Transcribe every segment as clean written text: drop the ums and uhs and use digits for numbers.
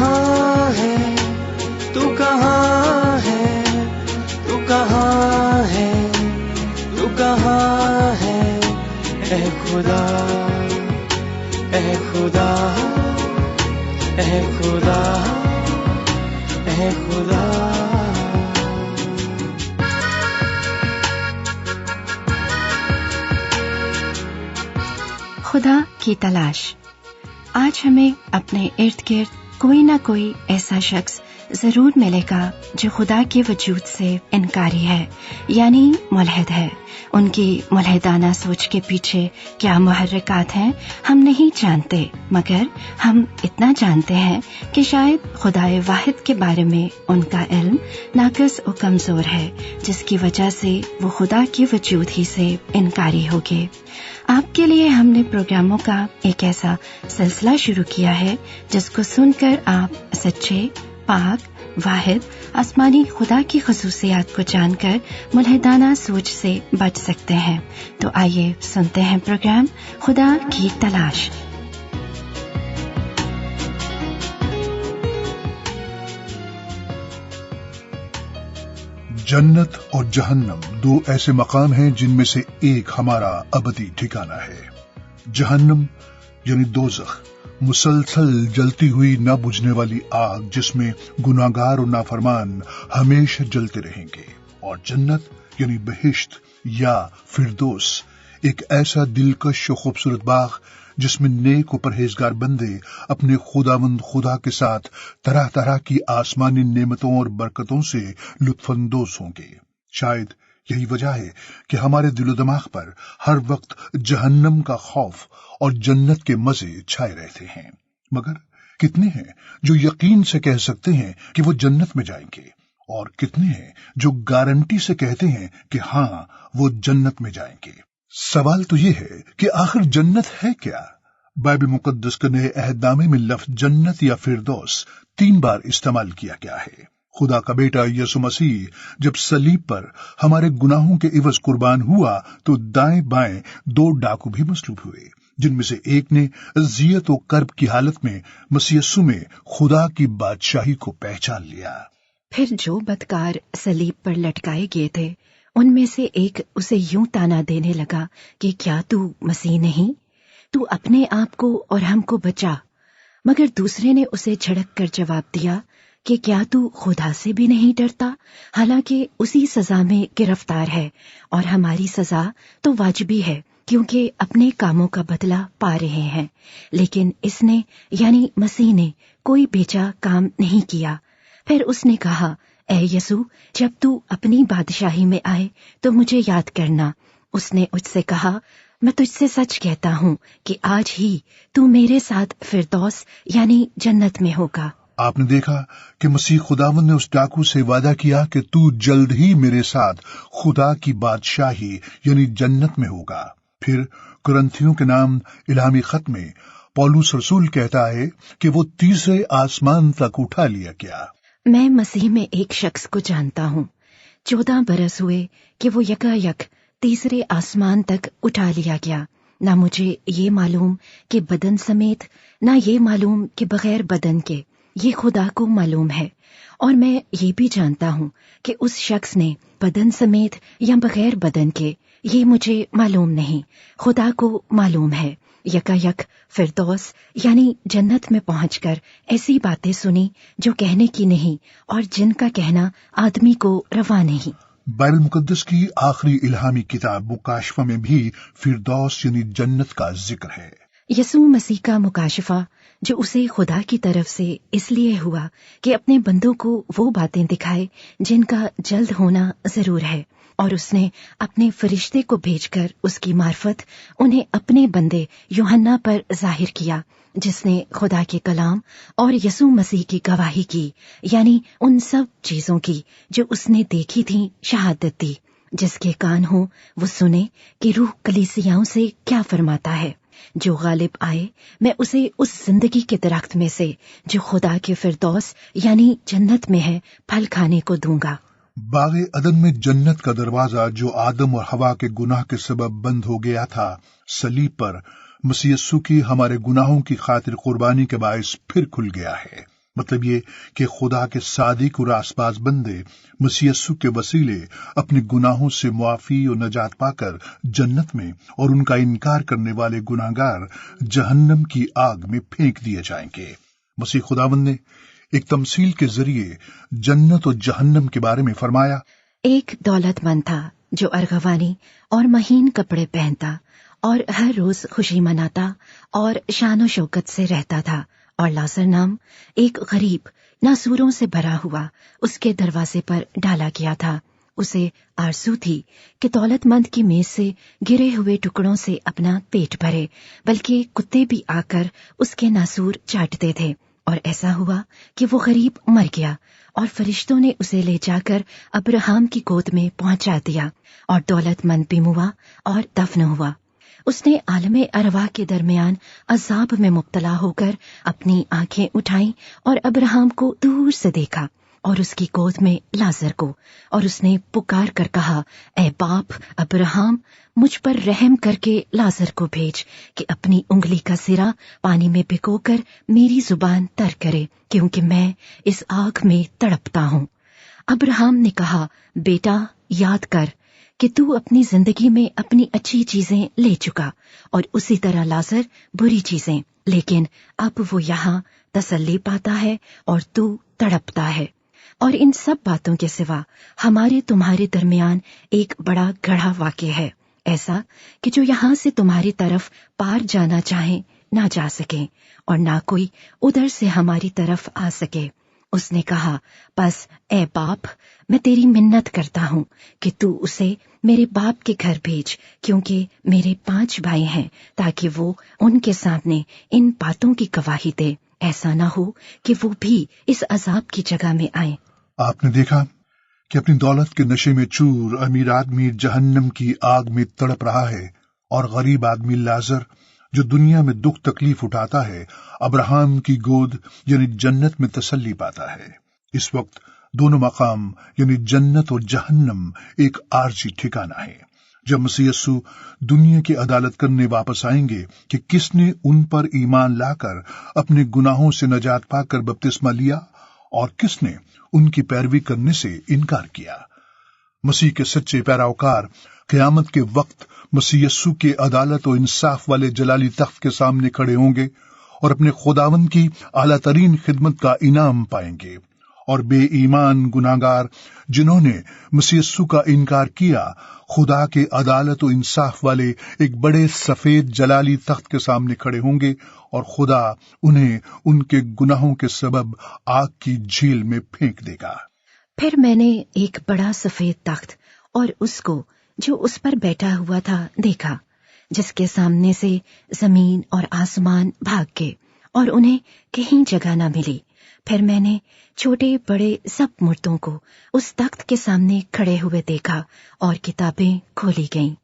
کہاں ہے تو کہاں ہے تو کہاں ہے تو کہاں ہے اے خدا اے خدا اے خدا اے خدا. خدا کی تلاش. آج ہمیں اپنے ارد گرد کوئی نہ کوئی ایسا شخص ضرور ملے گا جو خدا کے وجود سے انکاری ہے، یعنی ملحد ہے. ان کی ملحدانہ سوچ کے پیچھے کیا محرکات ہیں ہم نہیں جانتے، مگر ہم اتنا جانتے ہیں کہ شاید خدائے واحد کے بارے میں ان کا علم ناقص و کمزور ہے، جس کی وجہ سے وہ خدا کے وجود ہی سے انکاری ہو گئے. آپ کے لیے ہم نے پروگراموں کا ایک ایسا سلسلہ شروع کیا ہے جس کو سن کر آپ سچے، پاک، واحد آسمانی خدا کی خصوصیات کو جان کر ملحدانہ سوچ سے بچ سکتے ہیں. تو آئیے سنتے ہیں پروگرام خدا کی تلاش. جنت اور جہنم دو ایسے مقام ہیں جن میں سے ایک ہمارا ابدی ٹھکانہ ہے. جہنم یعنی دوزخ، مسلسل جلتی ہوئی نہ بجھنے والی آگ جس میں گناہگار اور نافرمان ہمیشہ جلتے رہیں گے. اور جنت یعنی بہشت یا فردوس، ایک ایسا دلکش و خوبصورت باغ جس میں نیک و پرہیزگار بندے اپنے خداوند خدا کے ساتھ طرح طرح کی آسمانی نعمتوں اور برکتوں سے لطف اندوز ہوں گے. شاید یہی وجہ ہے کہ ہمارے دل و دماغ پر ہر وقت جہنم کا خوف اور جنت کے مزے چھائے رہتے ہیں. مگر کتنے ہیں جو یقین سے کہہ سکتے ہیں کہ وہ جنت میں جائیں گے، اور کتنے ہیں جو گارنٹی سے کہتے ہیں کہ ہاں وہ جنت میں جائیں گے؟ سوال تو یہ ہے کہ آخر جنت ہے کیا؟ بائبل مقدس کے نئے عہد نامے میں لفظ جنت یا فردوس 3 بار استعمال کیا گیا ہے. خدا کا بیٹا یسوع مسیح جب صلیب پر ہمارے گناہوں کے عوض قربان ہوا تو دائیں بائیں 2 ڈاکو بھی مصلوب ہوئے، جن میں سے ایک نے اذیت و کرب کی حالت میں مسیح یسوع میں خدا کی بادشاہی کو پہچان لیا. پھر جو بدکار صلیب پر لٹکائے گئے تھے ان میں سے ایک اسے یوں تانا دینے لگا کہ کیا تو مسیح نہیں؟ تو اپنے آپ کو اور ہم کو بچا. مگر دوسرے نے اسے جھڑک کر جواب دیا کہ کیا تو خدا سے بھی نہیں ڈرتا؟ حالانکہ اسی سزا میں گرفتار ہے، اور ہماری سزا تو واجبی ہے کیونکہ اپنے کاموں کا بدلہ پا رہے ہیں. لیکن اس نے یعنی مسیح نے کوئی بیجا کام نہیں کیا. پھر اس نے کہا، اے یسوع، جب تو اپنی بادشاہی میں آئے تو مجھے یاد کرنا. اس نے مجھ سے کہا، میں تجھ سے سچ کہتا ہوں کہ آج ہی تو میرے ساتھ فردوس یعنی جنت میں ہوگا. آپ نے دیکھا کہ مسیح خداوند نے اس ڈاکو سے وعدہ کیا کہ تو جلد ہی میرے ساتھ خدا کی بادشاہی یعنی جنت میں ہوگا. پھر کرنتھیوں کے نام الہامی خط میں پولس رسول کہتا ہے کہ وہ تیسرے آسمان تک اٹھا لیا گیا. میں مسیح میں ایک شخص کو جانتا ہوں. 14 برس ہوئے کہ وہ یکایک تیسرے آسمان تک اٹھا لیا گیا. نہ مجھے یہ معلوم کہ بدن سمیت، نہ یہ معلوم کہ بغیر بدن کے، یہ خدا کو معلوم ہے. اور میں یہ بھی جانتا ہوں کہ اس شخص نے بدن سمیت یا بغیر بدن کے، یہ مجھے معلوم نہیں، خدا کو معلوم ہے. یکایک فردوس یعنی جنت میں پہنچ کر ایسی باتیں سنی جو کہنے کی نہیں اور جن کا کہنا آدمی کو روا نہیں. بائبل مقدس کی آخری الہامی کتاب مکاشفہ میں بھی فردوس یعنی جنت کا ذکر ہے. یسوع مسیح کا مکاشفہ جو اسے خدا کی طرف سے اس لیے ہوا کہ اپنے بندوں کو وہ باتیں دکھائے جن کا جلد ہونا ضرور ہے، اور اس نے اپنے فرشتے کو بھیج کر اس کی معرفت انہیں اپنے بندے یوحنا پر ظاہر کیا، جس نے خدا کے کلام اور یسوع مسیح کی گواہی کی، یعنی ان سب چیزوں کی جو اس نے دیکھی تھیں شہادت دی. جس کے کان ہوں وہ سنے کہ روح کلیسیاؤں سے کیا فرماتا ہے. جو غالب آئے میں اسے اس زندگی کے درخت میں سے جو خدا کے فردوس یعنی جنت میں ہے پھل کھانے کو دوں گا. باغ عدن میں جنت کا دروازہ جو آدم اور حوا کے گناہ کے سبب بند ہو گیا تھا، صلیب پر مسیح یسوع کی ہمارے گناہوں کی خاطر قربانی کے باعث پھر کھل گیا ہے. مطلب یہ کہ خدا کے صادق اور آسپاس بندے مسیح یسوع کے وسیلے اپنے گناہوں سے معافی اور نجات پا کر جنت میں، اور ان کا انکار کرنے والے گناہگار جہنم کی آگ میں پھینک دیے جائیں گے۔ مسیح خداوند نے ایک تمثیل کے ذریعے جنت اور جہنم کے بارے میں فرمایا، ایک دولت مند تھا جو ارغوانی اور مہین کپڑے پہنتا اور ہر روز خوشی مناتا اور شان و شوکت سے رہتا تھا، اور لازر نام ایک غریب ناسوروں سے بھرا ہوا اس کے دروازے پر ڈالا گیا تھا۔ اسے آرزو تھی کہ دولت مند کی میز سے گرے ہوئے ٹکڑوں سے اپنا پیٹ بھرے، بلکہ کتے بھی آ کر اس کے ناسور چاٹتے تھے۔ اور ایسا ہوا کہ وہ غریب مر گیا، اور فرشتوں نے اسے لے جا کر ابراہیم کی گود میں پہنچا دیا، اور دولت مند بھی موا اور دفن ہوا۔ اس نے عالم ارواح کے درمیان عذاب میں مبتلا ہو کر اپنی آنکھیں اٹھائیں اور ابراہیم کو دور سے دیکھا اور اس کی گود میں لازر کو، اور اس نے پکار کر کہا، اے باپ ابراہیم، مجھ پر رحم کر کے لازر کو بھیج کہ اپنی انگلی کا سرا پانی میں بھگو کر میری زبان تر کرے، کیونکہ میں اس آگ میں تڑپتا ہوں۔ ابراہیم نے کہا، بیٹا یاد کر کہ تو اپنی زندگی میں اپنی اچھی چیزیں لے چکا، اور اسی طرح لازر بری چیزیں، لیکن اب وہ یہاں تسلی پاتا ہے اور تو تڑپتا ہے۔ اور ان سب باتوں کے سوا ہمارے تمہارے درمیان ایک بڑا گڑھا واقع ہے، ایسا کہ جو یہاں سے تمہاری طرف پار جانا چاہیں نہ جا سکیں، اور نہ کوئی ادھر سے ہماری طرف آ سکے۔ اس نے کہا، بس اے باپ، میں تیری منت کرتا ہوں کہ تو اسے میرے باپ کے گھر بھیج، کیونکہ میرے 5 بھائی ہیں، تاکہ وہ ان کے سامنے ان باتوں کی گواہی دے، ایسا نہ ہو کہ وہ بھی اس عذاب کی جگہ میں آئیں۔ آپ نے دیکھا کہ اپنی دولت کے نشے میں چور امیر آدمی جہنم کی آگ میں تڑپ رہا ہے، اور غریب آدمی لازر جو دنیا میں دکھ تکلیف اٹھاتا ہے، ابراہیم کی گود یعنی جنت میں تسلی پاتا ہے۔ اس وقت دونوں مقام یعنی جنت اور جہنم ایک عارضی ٹھکانہ ہے۔ جب مسیح یسوع دنیا کی عدالت کرنے واپس آئیں گے کہ کس نے ان پر ایمان لا کر اپنے گناہوں سے نجات پا کر بپتسمہ لیا اور کس نے ان کی پیروی کرنے سے انکار کیا۔ مسیح کے سچے پیروکار قیامت کے وقت مسیح یسوع کے عدالت و انصاف والے جلالی تخت کے سامنے کھڑے ہوں گے اور اپنے خداوند کی اعلیٰ ترین خدمت کا انعام پائیں گے، اور بے ایمان گناہگار جنہوں نے مسیح یسوع کا انکار کیا خدا کے عدالت و انصاف والے ایک بڑے سفید جلالی تخت کے سامنے کھڑے ہوں گے، اور خدا انہیں ان کے گناہوں کے سبب آگ کی جھیل میں پھینک دے گا۔ پھر میں نے ایک بڑا سفید تخت اور اس کو جو اس پر بیٹھا ہوا تھا دیکھا، جس کے سامنے سے زمین اور آسمان بھاگ گئے اور انہیں کہیں جگہ نہ ملی۔ پھر میں نے چھوٹے بڑے سب مردوں کو اس تخت کے سامنے کھڑے ہوئے دیکھا، اور کتابیں کھولی گئیں۔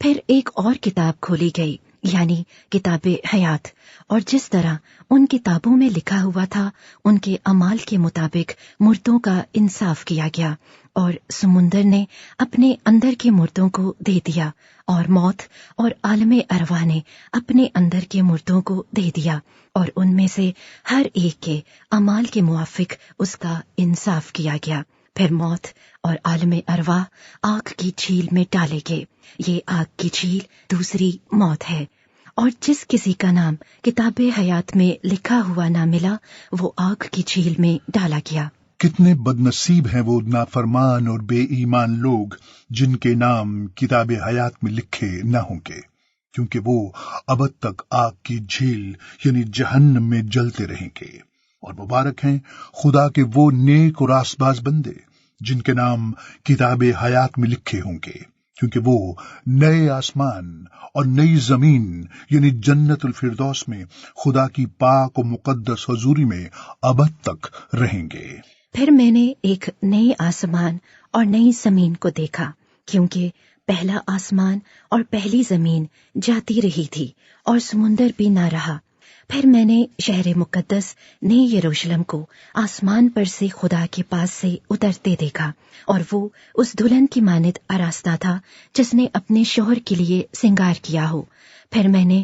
پھر ایک اور کتاب کھولی گئی، یعنی کتاب حیات، اور جس طرح ان کتابوں میں لکھا ہوا تھا ان کے اعمال کے مطابق مردوں کا انصاف کیا گیا، اور سمندر نے اپنے اندر کے مردوں کو دے دیا، اور موت اور عالم ارواح نے اپنے اندر کے مردوں کو دے دیا، اور ان میں سے ہر ایک کے اعمال کے موافق اس کا انصاف کیا گیا۔ پھر موت اور عالم ارواح آگ کی جھیل میں ڈالے گئے۔ یہ آگ کی جھیل دوسری موت ہے، اور جس کسی کا نام کتاب حیات میں لکھا ہوا نہ ملا وہ آگ کی جھیل میں ڈالا گیا۔ کتنے بد نصیب ہیں وہ نافرمان اور بے ایمان لوگ جن کے نام کتاب حیات میں لکھے نہ ہوں گے، کیونکہ وہ ابد تک آگ کی جھیل یعنی جہنم میں جلتے رہیں گے۔ اور مبارک ہیں خدا کے وہ نیک اور آسباز بندے جن کے نام کتاب حیات میں لکھے ہوں گے، کیونکہ وہ نئے آسمان اور نئی زمین یعنی جنت الفردوس میں خدا کی پاک و مقدس حضوری میں ابد تک رہیں گے۔ پھر میں نے ایک نئے آسمان اور نئی زمین کو دیکھا، کیونکہ پہلا آسمان اور پہلی زمین جاتی رہی تھی اور سمندر بھی نہ رہا۔ پھر میں نے شہر مقدس نئے یروشلم کو آسمان پر سے خدا کے پاس سے اترتے دیکھا، اور وہ اس دلہن کی مانند آراستہ تھا جس نے اپنے شوہر کے لیے سنگار کیا ہو۔ پھر میں نے